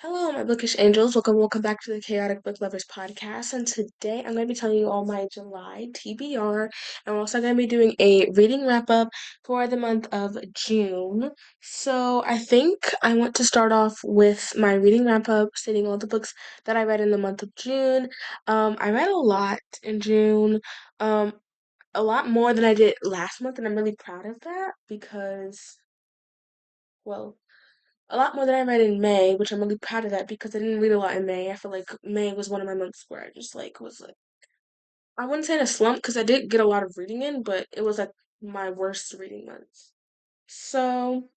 Hello, my bookish angels. Welcome back to the Chaotic Book Lovers podcast. And today I'm going to be telling you all my July TBR. And we're also going to be doing a reading wrap up for the month of June. So I think I want to start off with my reading wrap up, stating all the books that I read in the month of June. I read a lot in June, um, a lot more than I did last month, and I'm really proud of that because, well, a lot more than I read in May, which I'm really proud of that because I didn't read a lot in May. I feel like May was one of my months where I just was like I wouldn't say in a slump because I did get a lot of reading in, but it was like my worst reading months. So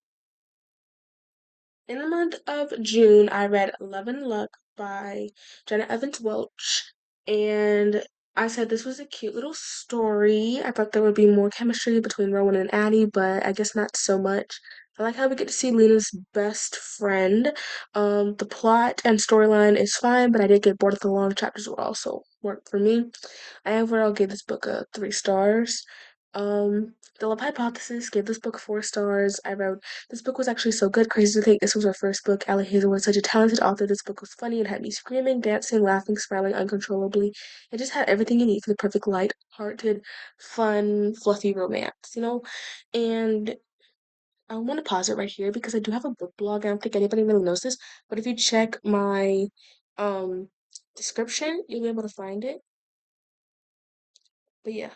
in the month of June, I read Love and Luck by Jenna Evans Welch, and I said this was a cute little story. I thought there would be more chemistry between Rowan and Addie, but I guess not so much. I like how we get to see Lena's best friend. The plot and storyline is fine, but I did get bored of the long chapters were also worked for me. I overall gave this book a 3 stars. The Love Hypothesis gave this book 4 stars. I wrote this book was actually so good. Crazy to think this was her first book. Allie Hazel was such a talented author. This book was funny. It had me screaming, dancing, laughing, smiling uncontrollably. It just had everything you need for the perfect light-hearted, fun, fluffy romance. And I want to pause it right here because I do have a book blog. I don't think anybody really knows this, but if you check my um description, you'll be able to find it. But yeah.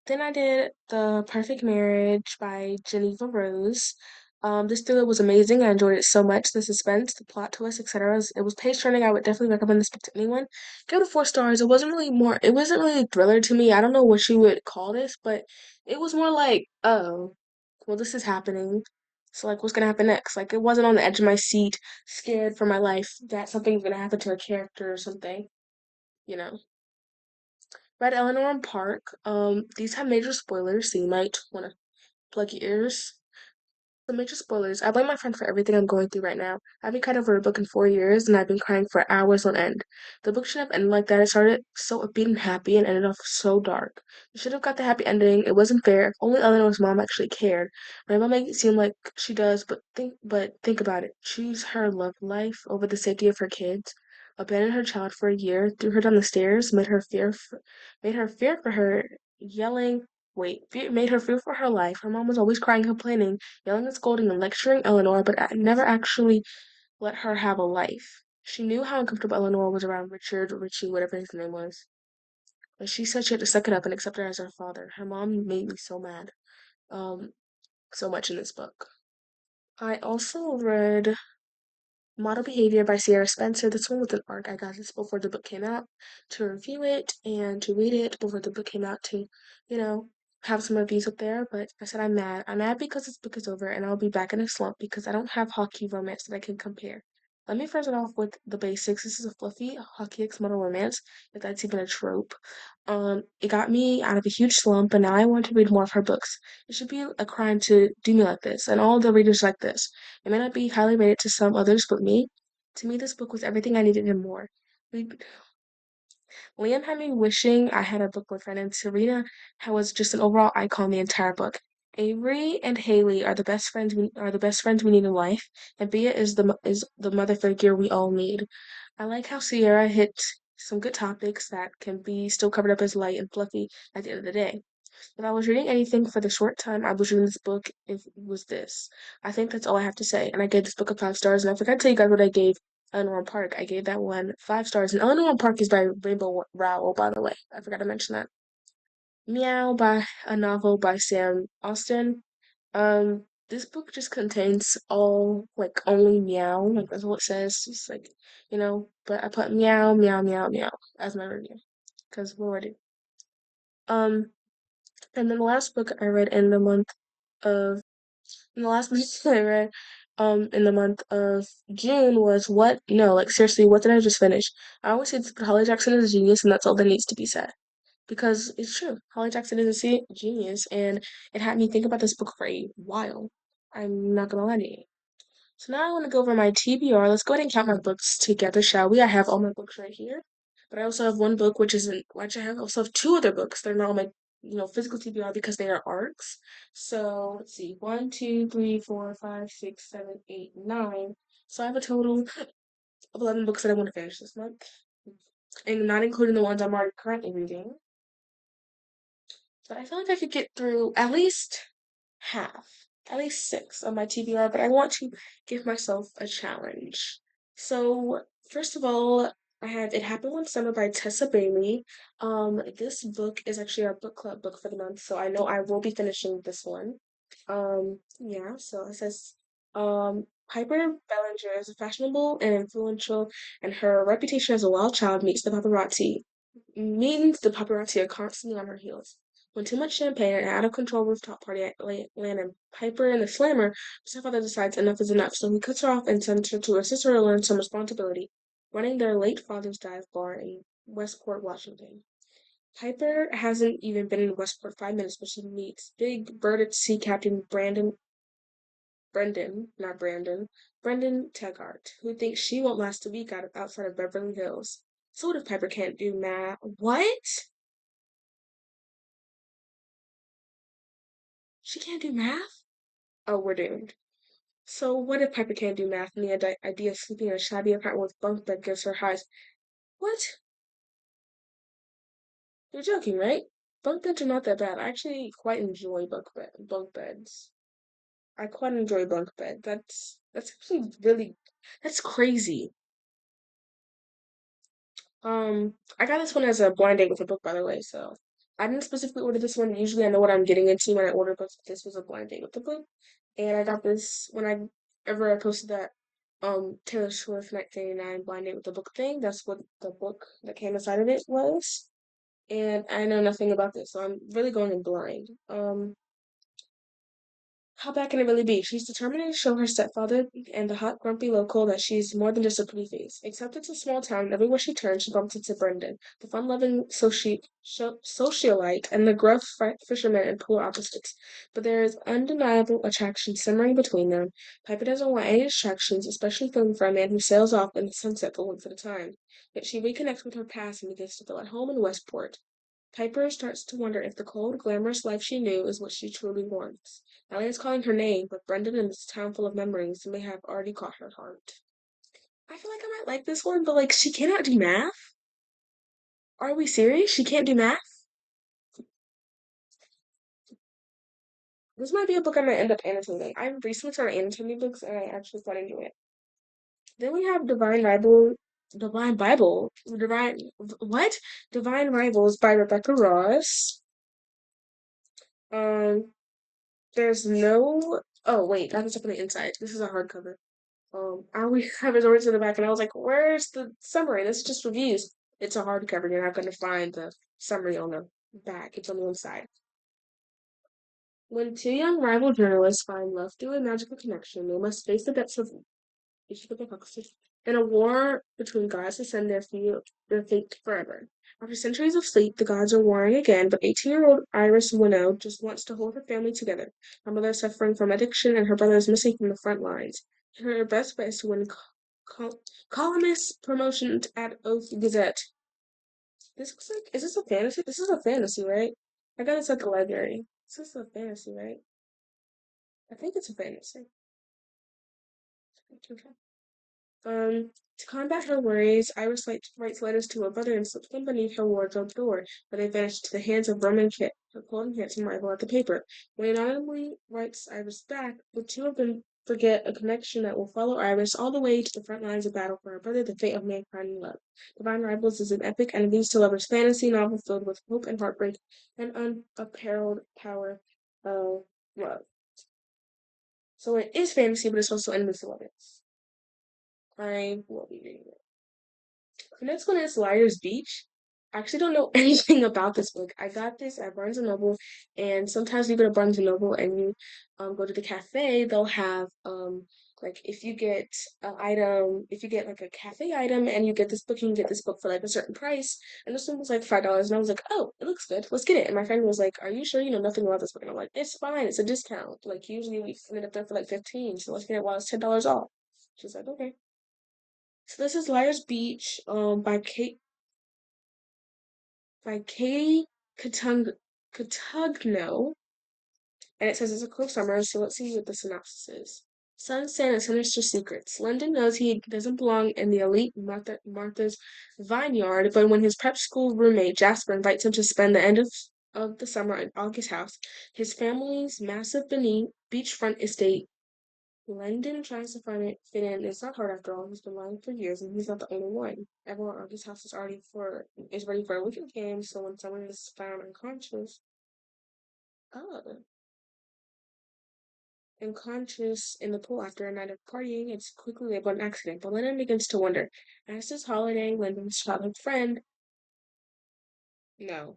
Then I did The Perfect Marriage by Geneva Rose. This thriller was amazing. I enjoyed it so much. The suspense, the plot twist, etc. It was page turning. I would definitely recommend this book to anyone. Give it 4 stars. It wasn't really a thriller to me. I don't know what you would call this, but it was more like, oh, well, this is happening. So like, what's gonna happen next? Like, it wasn't on the edge of my seat, scared for my life that something's gonna happen to a character or something, you know. Read Eleanor and Park. These have major spoilers, so you might want to plug your ears. The major spoilers. I blame my friend for everything I'm going through right now. I've been cried over a book in 4 years, and I've been crying for hours on end. The book should have ended like that. It started so upbeat and happy and ended off so dark. It should have got the happy ending. It wasn't fair. If only Eleanor's mom actually cared. My mom makes it seem like she does, but think about it. Choose her love life over the safety of her kids. Abandoned her child for a year, threw her down the stairs, made her fear for her, yelling. Made her fear for her life. Her mom was always crying, complaining, yelling and scolding and lecturing Eleanor, but never actually let her have a life. She knew how uncomfortable Eleanor was around Richie, whatever his name was. But she said she had to suck it up and accept her as her father. Her mom made me so mad. Um, so much in this book. I also read Model Behavior by Sierra Spencer. This one was an arc. I got this before the book came out to review it and to read it before the book came out to, you know, have some reviews up there. But I said I'm mad. I'm mad because this book is over and I'll be back in a slump because I don't have hockey romance that I can compare. Let me first start off with the basics. This is a fluffy hockey X model romance, if that's even a trope. It got me out of a huge slump, and now I want to read more of her books. It should be a crime to do me like this, and all the readers like this. It may not be highly rated to some others, but to me, this book was everything I needed and more. We, Liam had me wishing I had a book boyfriend, and Serena was just an overall icon the entire book. Avery and Haley are the best friends we need in life, and Bea is the mother figure we all need. I like how Sierra hit some good topics that can be still covered up as light and fluffy at the end of the day. If I was reading anything for the short time I was reading this book, it was this. I think that's all I have to say. And I gave this book a 5 stars. And I forgot to tell you guys what I gave Eleanor Park. I gave that one 5 stars. And Eleanor Park is by Rainbow Rowell, by the way. I forgot to mention that. Meow by a novel by Sam Austen. This book just contains all like only meow, like that's all it says. Just like, but I put meow, meow, meow, meow as my review. Because we're ready. Um and then the last book I read in the month of and the last book I read in the month of June was what no, like seriously, what did I just finish? I always say that Holly Jackson is a genius and that's all that needs to be said. Because it's true. Holly Jackson is a genius and it had me think about this book for a while. I'm not gonna lie to you. So now I want to go over my TBR. Let's go ahead and count my books together, shall we? I have all my books right here. But I also have one book which I have also have two other books. They're not on my physical TBR because they are arcs. So let's see. 1, 2, 3, 4, 5, 6, 7, 8, 9. So I have a total of 11 books that I want to finish this month, and not including the ones I'm already currently reading. But I feel like I could get through at least half, at least six of my TBR, but I want to give myself a challenge. So, first of all, I have It Happened One Summer by Tessa Bailey. This book is actually our book club book for the month, so I know I will be finishing this one. Yeah, so it says, Piper Bellinger is fashionable and influential, and her reputation as a wild child means the paparazzi are constantly on her heels. When too much champagne and an out-of-control rooftop party at Atlanta, Piper and the Slammer, stepfather decides enough is enough, so he cuts her off and sends her to her sister to learn some responsibility, running their late father's dive bar in Westport, Washington. Piper hasn't even been in Westport 5 minutes, but she meets big birded sea captain Brendan Taggart, who thinks she won't last a week outside of Beverly Hills. So what if Piper can't do math? What? She can't do math? Oh, we're doomed. So what if Piper can't do math and the idea of sleeping in a shabby apartment with bunk bed gives her highs? What? You're joking, right? Bunk beds are not that bad. I actually quite enjoy bunk beds. I quite enjoy bunk bed. That's actually really that's crazy. I got this one as a blind date with a book, by the way, so I didn't specifically order this one. Usually I know what I'm getting into when I order books, but this was a blind date with the book. And I got this when I posted that Taylor Swift 1989 blind date with the book thing. That's what the book that came inside of it was. And I know nothing about this, so I'm really going in blind. How bad can it really be? She's determined to show her stepfather and the hot, grumpy local that she's more than just a pretty face. Except it's a small town, and everywhere she turns, she bumps into Brendan, the fun-loving socialite, and the gruff fisherman and polar opposites. But there is undeniable attraction simmering between them. Piper doesn't want any distractions, especially for a man who sails off in the sunset for weeks at a time. Yet she reconnects with her past and begins to feel at home in Westport. Piper starts to wonder if the cold, glamorous life she knew is what she truly wants. Elliot's calling her name, but Brendan in this town full of memories may have already caught her heart. I feel like I might like this one, but like she cannot do math? Are we serious? She can't do math? This might be a book I might end up annotating. I've recently started annotating books and I actually quite enjoy it. Then we have what? Divine Rivals by Rebecca Ross. Um, there's no, oh wait, that's up on the inside. This is a hardcover. I always have his words in the back, and I was like, "Where's the summary? This is just reviews." It's a hardcover. You're not going to find the summary on the back. It's on the inside. When two young rival journalists find love through a magical connection, they must face the depths of in a war between gods to send their fate forever. After centuries of sleep, the gods are warring again, but 18-year-old Iris Winnow just wants to hold her family together. Her mother is suffering from addiction, and her brother is missing from the front lines. Her best bet is to win columnist promotion at Oath Gazette. This looks like, is this a fantasy? This is a fantasy, right? I got this at the library. This is a fantasy, right? I think it's a fantasy. Okay. To combat her worries, writes letters to her brother and slips them beneath her wardrobe door, where they vanish into the hands of Roman Kit, her cold and handsome rival at the paper. When he anonymously writes Iris back, the two of them forget a connection that will follow Iris all the way to the front lines of battle for her brother, the fate of mankind and love. Divine Rivals is an epic enemies to lovers fantasy novel filled with hope and heartbreak and unapparelled power of love. So it is fantasy, but it's also enemies to lovers. I will be reading it. The next one is Liar's Beach. I actually don't know anything about this book. I got this at Barnes and Noble, and sometimes you go to Barnes and Noble and you go to the cafe, they'll have like if you get like a cafe item and you get this book, you can get this book for like a certain price. And this one was like $5, and I was like, oh, it looks good. Let's get it. And my friend was like, are you sure you know nothing about this book? And I'm like, it's fine. It's a discount. Like usually we find it up there for like 15, so let's get it while it's $10 off. She's like, okay. So this is Liar's Beach, by Katie Catugno, and it says it's a close summer. So let's see what the synopsis is. Son Santa sinister secrets. Lyndon knows he doesn't belong in the elite Martha's vineyard, but when his prep school roommate Jasper invites him to spend the end of the summer at August house, his family's massive beachfront estate, Lyndon tries to find it fit in. It's not hard after all. He's been lying for years, and he's not the only one. Everyone at August house is ready for a weekend game. So when someone is found unconscious, oh, unconscious in the pool after a night of partying, it's quickly labeled an accident. But Lyndon begins to wonder. As this holiday, Lyndon's childhood friend. No,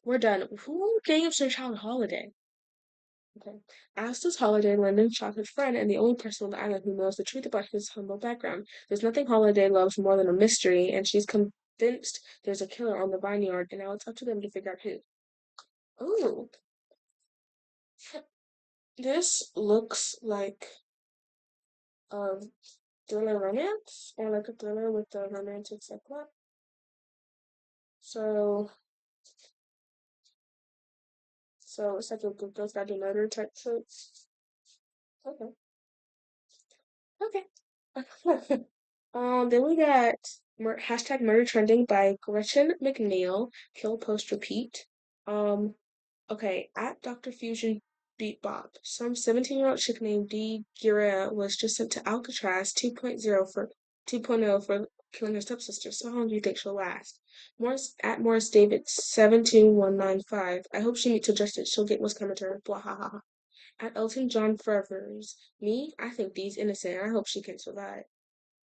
we're done. Who names their child holiday? Okay. As this holiday, Lyndon's childhood friend and the only person on the island who knows the truth about his humble background. There's nothing Holiday loves more than a mystery, and she's convinced there's a killer on the vineyard, and now it's up to them to figure out who. Oh, this looks like a thriller romance, or like a thriller with a romantic subplot. So, so it's like a good girls got murder type shit. Okay, okay. Then we got hashtag murder trending by Gretchen McNeil. Kill post repeat. Um, okay, at Dr. Fusion Beat Bob. Some 17-year-old chick named Dee Gira was just sent to Alcatraz 2.0 for killing her stepsister. So how long do you think she'll last? Morris at Morris David 72195. I hope she meets her justice. She'll get what's coming to her. Blah ha ha ha. At Elton John Forever's. Me, I think Dee's innocent. I hope she can survive.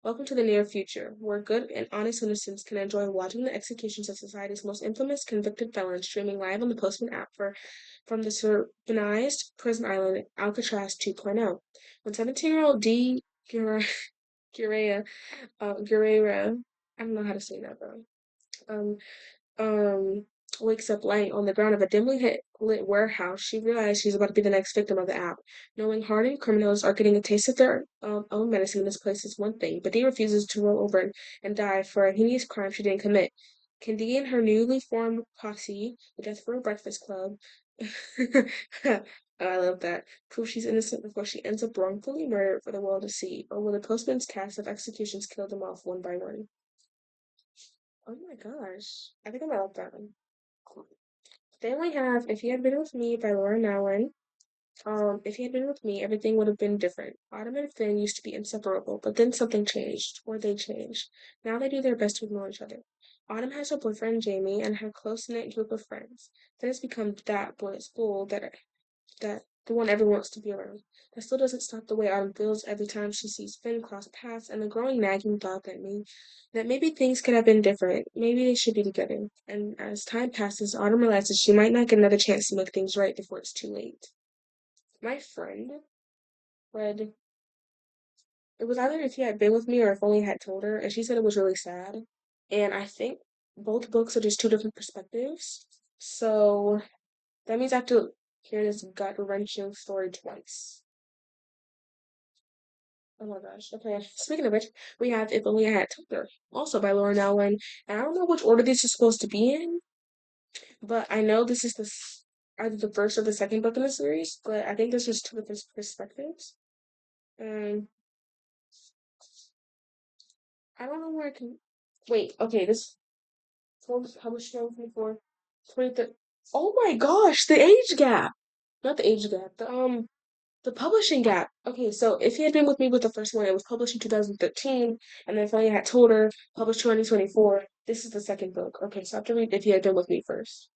Welcome to the near future, where good and honest citizens can enjoy watching the executions of society's most infamous convicted felons streaming live on the Postman app from the urbanized prison island Alcatraz 2.0. When 17-year-old D. Guerrera, Guerrera, I don't know how to say that, bro. Um, um, wakes up lying on the ground of a dimly lit warehouse, she realizes she's about to be the next victim of the app. Knowing hardened criminals are getting a taste of their own medicine in this place is one thing, but Dee refuses to roll over and die for a heinous crime she didn't commit. Can Dee and her newly formed posse, the Death Row Breakfast Club, I love that, prove she's innocent before she ends up wrongfully murdered for the world to see, or will the postman's cast of executions kill them off one by one? Oh my gosh. I think I might like that one. Then we have If He Had Been With Me by Laura Nowen. If he had been with me, everything would have been different. Autumn and Finn used to be inseparable, but then something changed, or they changed. Now they do their best to ignore each other. Autumn has her boyfriend Jamie and her close-knit group of friends. Finn has become that boy at school that the one everyone wants to be around. That still doesn't stop the way Autumn feels every time she sees Finn cross paths and the growing nagging thought that maybe things could have been different. Maybe they should be together. And as time passes, Autumn realizes she might not get another chance to make things right before it's too late. My friend read it was either If He Had Been With Me or If Only I Had Told Her, and she said it was really sad. And I think both books are just two different perspectives. So that means I have to hear this gut wrenching story twice. Oh my gosh. Okay. Speaking of which, we have If Only I Had Told Her, also by Laura Allen. And I don't know which order this is supposed to be in, but I know this is either the first or the second book in the series, but I think this is two different perspectives. And I don't know where I can wait. Okay, this was published in 2024. 23. Oh my gosh, the age gap. Not the age gap. The publishing gap. Okay, so If He Had Been With Me with the first one, it was published in 2013, and then Finally Had Told Her, published 2024. This is the second book. Okay, so I have to read If He Had Been With Me first.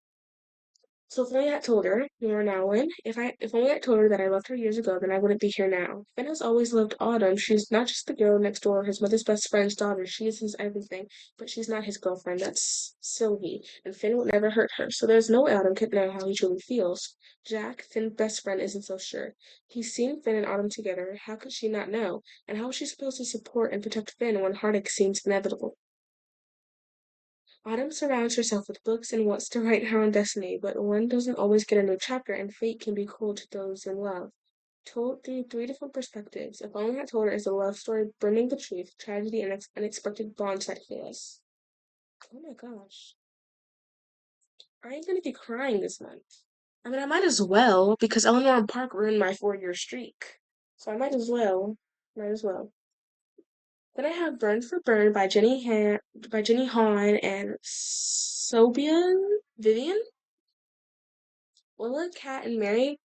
So if only I had told her, you are now in. If only I had told her that I loved her years ago, then I wouldn't be here now. Finn has always loved Autumn. She's not just the girl next door, his mother's best friend's daughter. She is his everything, but she's not his girlfriend. That's Sylvie, and Finn would never hurt her. So there's no way Autumn could know how he truly feels. Jack, Finn's best friend, isn't so sure. He's seen Finn and Autumn together. How could she not know? And how is she supposed to support and protect Finn when heartache seems inevitable? Autumn surrounds herself with books and wants to write her own destiny, but one doesn't always get a new chapter, and fate can be cruel to those in love. Told through three different perspectives, If Only I Told Her is a love story brimming the truth, tragedy, and unexpected bonds that kiss. Oh my gosh. I ain't gonna be crying this month. I mean, I might as well, because Eleanor and Park ruined my 4-year streak. So I might as well. Might as well. Then I have Burn for Burn by Jenny Han and Sobian Vivian. Lila, Cat, and Mary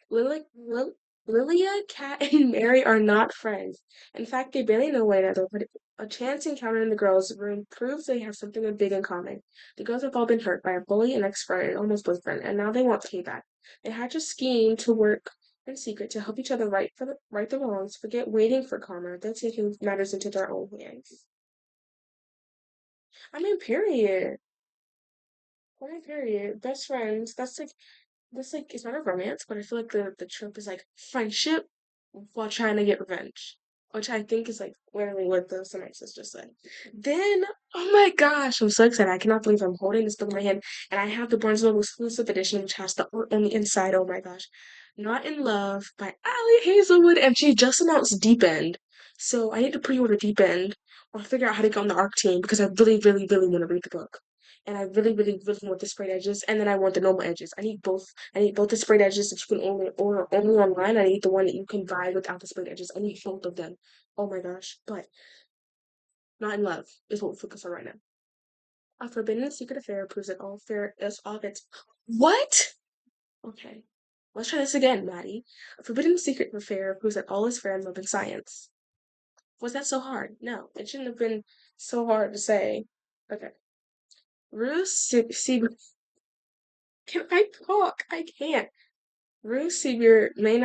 Lilia, Cat, and Mary are not friends. In fact, they barely know one another, but a chance encounter in the girls' room proves they have something big in common. The girls have all been hurt by a bully, an ex-friend, and almost boyfriend, and now they want payback. They hatch a scheme to work in secret to help each other right the wrongs, forget waiting for karma. They're taking matters into their own hands. I mean, period. I mean, period. Best friends. That's like it's not a romance, but I feel like the trope is like friendship while trying to get revenge, which I think is like literally what the synopsis just said. Then, oh my gosh, I'm so excited! I cannot believe I'm holding this book in my hand, and I have the Barnes& Noble exclusive edition, which has the art on the inside. Oh my gosh, Not in Love by Ali Hazelwood, and she just announced Deep End, so I need to pre-order Deep End or figure out how to get on the ARC team because I really, really, really want to read the book. And I really, really, really want the sprayed edges, and then I want the normal edges. I need both. I need both the sprayed edges that you can only order only online. I need the one that you can buy without the sprayed edges. I need both of them. Oh my gosh. But Not in Love is what we focus on right now. A forbidden secret affair proves that all fair is all its what? Okay. Let's try this again, Maddie. A forbidden secret affair proves that all is fair in love and science. Was that so hard? No, it shouldn't have been so hard to say. Okay. Ruth can I talk? I can't. Ruth Seabier might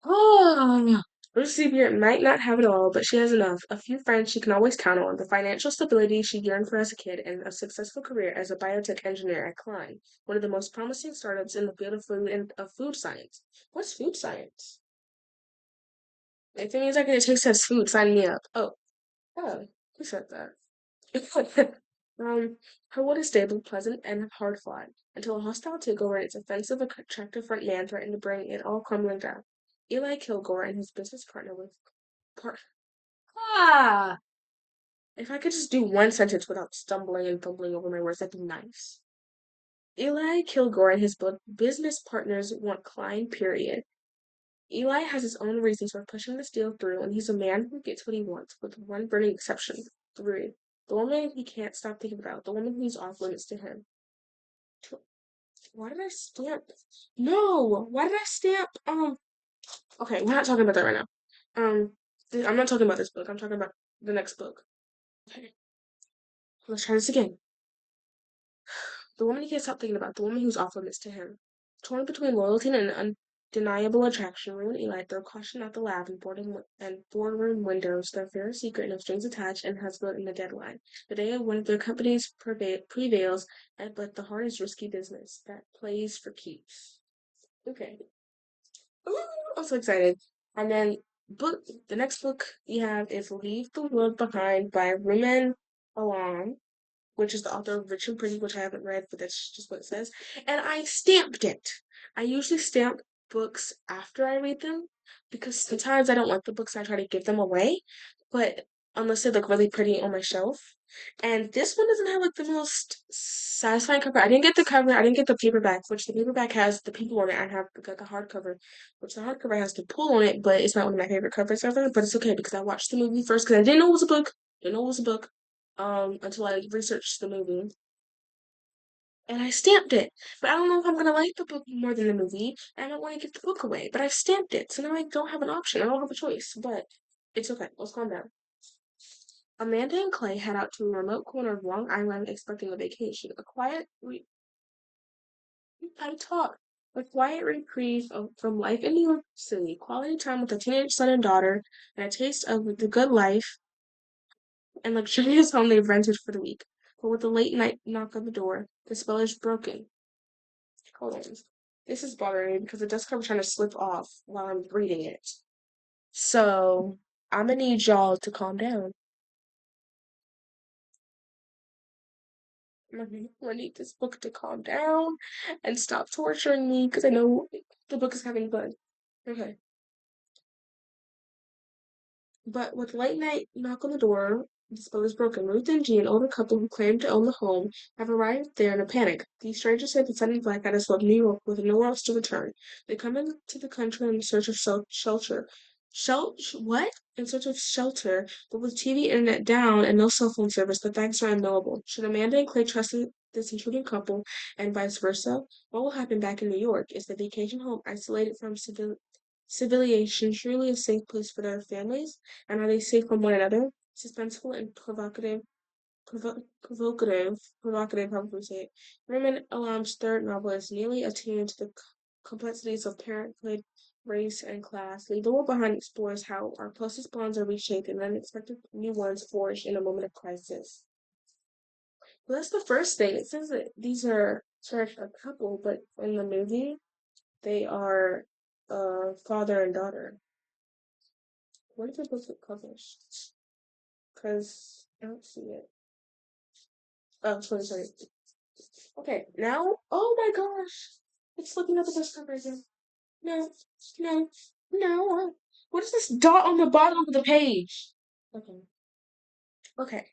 oh Ruth Seabier might not have it all, but she has enough. A few friends she can always count on, the financial stability she yearned for as a kid, and a successful career as a biotech engineer at Klein, one of the most promising startups in the field of food science. What's food science? If it means I can taste test food, sign me up. Oh, who said that? Her wood is stable, pleasant, and hard-fought, until a hostile takeover and its offensive, attractive front man threaten to bring it all crumbling down. Eli Kilgore and his business partner with part. Ah! If I could just do one sentence without stumbling and fumbling over my words, that'd be nice. Eli Kilgore and his business partners want Klein, period. Eli has his own reasons for pushing this deal through, and he's a man who gets what he wants, with one burning exception. 3. The woman he can't stop thinking about, the woman who's off limits to him. Why did I stamp? No! Why did I stamp? Okay, we're not talking about that right now. I'm not talking about this book. I'm talking about the next book. Okay, let's try this again. The woman he can't stop thinking about, the woman who's off limits to him. Torn between loyalty and undeniable attraction, Rue and Eli throw caution at the lab and boardroom windows, their fair secret, no strings attached, and husband in the deadline. The day of one of their companies prevails, but the heart is risky business that plays for keeps. Okay. Ooh, I'm so excited. And then the next book we have is Leave the World Behind by Rumen Alam, which is the author of Rich and Pretty, which I haven't read, but that's just what it says. And I stamped it. I usually stamp books after I read them because sometimes I don't like the books and I try to give them away, but unless they look really pretty on my shelf. And this one doesn't have like the most satisfying cover. I didn't get the cover. I didn't get the paperback, which the paperback has the people on it. I have got the hardcover, which the hardcover has the pull on it, but it's not one of my favorite covers ever. But it's okay because I watched the movie first because I didn't know it was a book. Didn't know it was a book. Until I researched the movie. And I stamped it. But I don't know if I'm gonna like the book more than the movie. And I don't want to give the book away. But I've stamped it, so now I don't have an option. I don't have a choice. But it's okay. Let's calm down. Amanda and Clay head out to a remote corner of Long Island expecting a vacation. I talk. A quiet reprieve from life in New York City, quality time with a teenage son and daughter, and a taste of the good life and luxurious home they've rented for the week. But with a late night knock on the door, the spell is broken. Hold on. This is bothering me because the desk cover trying to slip off while I'm reading it. So I'm gonna need y'all to calm down. I need this book to calm down and stop torturing me because I know the book is having fun. Okay. But with late night knock on the door, The spell is broken. Ruth and Jean, an older couple who claim to own the home, have arrived there in a panic. These strangers say the sudden blackout has left New York with nowhere else to return. They come into the country in search of shelter. What? In search of shelter, but with TV internet down and no cell phone service, the facts are unknowable. Should Amanda and Clay trust this intruding couple, and vice versa? What will happen back in New York? Is the vacation home isolated from civilization truly a safe place for their families? And are they safe from one another? Suspenseful and provocative, how would we say it? Raymond Alam's third novel is nearly attuned to the complexities of parenthood, race, and class. Leave the World Behind explores how our closest bonds are reshaped and unexpected new ones forged in a moment of crisis. Well, that's the first thing. It says that these are sort of a couple, but in the movie, they are father and daughter. When did the book get published? Because I don't see it. Oh, sorry. Okay, now, oh my gosh, it's looking at the best cover again. No, no, no. What is this dot on the bottom of the page? Okay, okay.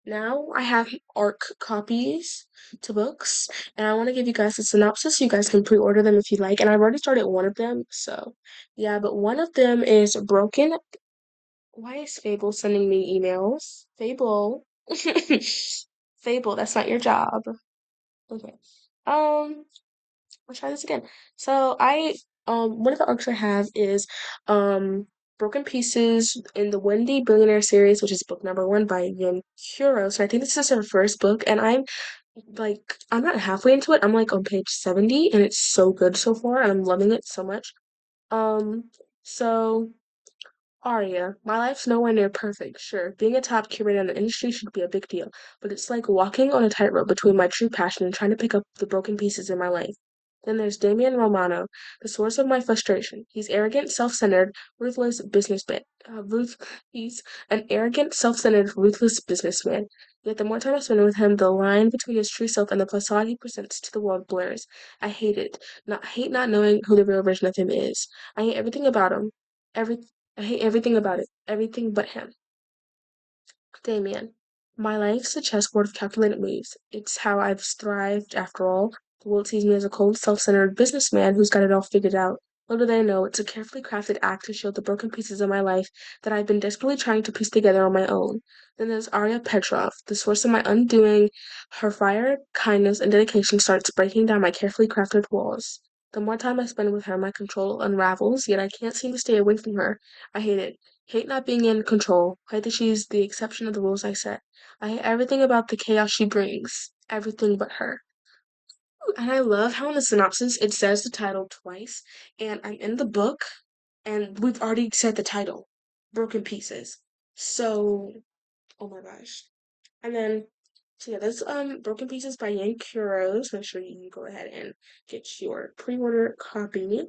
Now I have ARC copies to books, and I want to give you guys a synopsis. You guys can pre-order them if you like, and I've already started one of them, so yeah. But one of them is Broken. Why is Fable sending me emails? Fable, Fable, that's not your job. Okay. Um. Let's try this again. So one of the arcs I have is Broken Pieces in the Wendy Billionaire series, which is book number one by Yen Kuro. So I think this is her first book, and I'm not halfway into it. I'm like on page 70, and it's so good so far, and I'm loving it so much. So Aria, my life's nowhere near perfect. Sure, being a top curator in the industry should be a big deal, but it's like walking on a tightrope between my true passion and trying to pick up the broken pieces in my life. Then there's Damian Romano, the source of my frustration. He's arrogant, self-centered, ruthless businessman. He's an arrogant, self-centered, ruthless businessman. Yet the more time I spend with him, the line between his true self and the facade he presents to the world blurs. I hate it. Hate not knowing who the real version of him is. I hate everything about him. Every I hate everything about it. Everything but him. Damien. My life's a chessboard of calculated moves. It's how I've thrived, after all. The world sees me as a cold, self-centered businessman who's got it all figured out. Little do they know, it's a carefully crafted act to show the broken pieces of my life that I've been desperately trying to piece together on my own. Then there's Arya Petrov, the source of my undoing. Her fire, kindness, and dedication starts breaking down my carefully crafted walls. The more time I spend with her, my control unravels, yet I can't seem to stay away from her. I hate it. Hate not being in control. Hate that she's the exception of the rules I set. I hate everything about the chaos she brings. Everything but her. And I love how in the synopsis it says the title twice, and I'm in the book, and we've already said the title, Broken Pieces. So, oh my gosh. And then, so yeah, that's Broken Pieces by Yang Kuros. Make sure you go ahead and get your pre-order copy.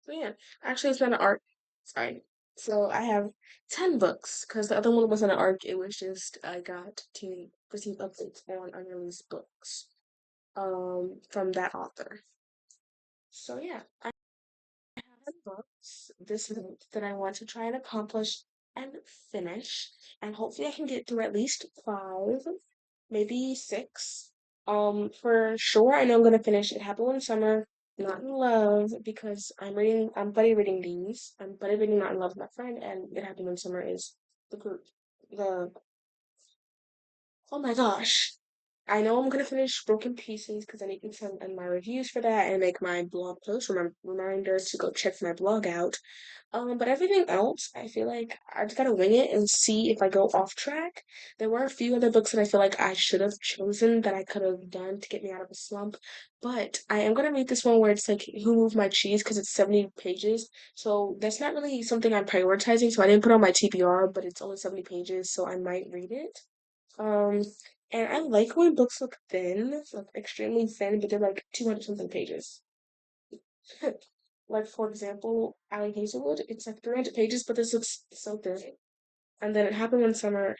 So yeah, actually it's not an arc. Sorry. So I have 10 books because the other one wasn't an arc. It was just I got to receive updates on unreleased books from that author. So yeah, I have 10 books this month that I want to try and accomplish and finish, and hopefully I can get through at least 5, maybe 6. For sure, I know I'm gonna finish It Happened One Summer, Not in Love, because I'm buddy reading these. I'm buddy reading Not in Love with my friend, and It Happened One Summer is the group, the, oh my gosh. I know I'm gonna finish Broken Pieces because I need to send in my reviews for that and make my blog post reminders to go check my blog out. But everything else, I feel like I just gotta wing it and see if I go off track. There were a few other books that I feel like I should have chosen that I could have done to get me out of a slump. But I am gonna read this one where it's like Who Moved My Cheese because it's 70 pages. So that's not really something I'm prioritizing. So I didn't put on my TBR, but it's only 70 pages, so I might read it. Um, and I like when books look thin, like extremely thin, but they're like 200 something pages. Like, for example, Ali Hazelwood, it's like 300 pages, but this looks so thin. And then It Happened One Summer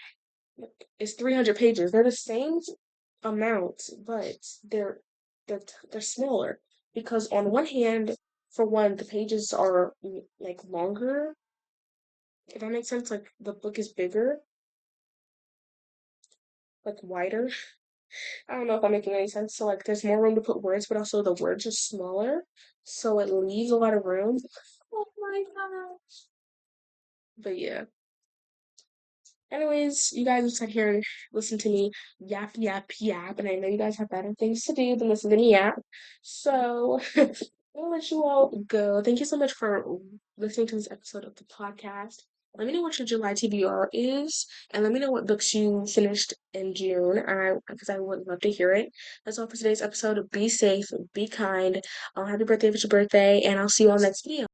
is 300 pages. They're the same amount, but they're smaller because on one hand, for one, the pages are like longer. If that makes sense, like the book is bigger. like wider. I don't know if I'm making any sense. So like there's more room to put words, but also the words are smaller. So it leaves a lot of room. Oh my gosh. But yeah. Anyways, you guys just sat here and listen to me yap, yap, yap, and I know you guys have better things to do than listen to me yap. So I'll let you all go. Thank you so much for listening to this episode of the podcast. Let me know what your July TBR is, and let me know what books you finished in June. Because I would love to hear it. That's all for today's episode. Be safe, be kind. Happy birthday if it's your birthday, and I'll see you all next video.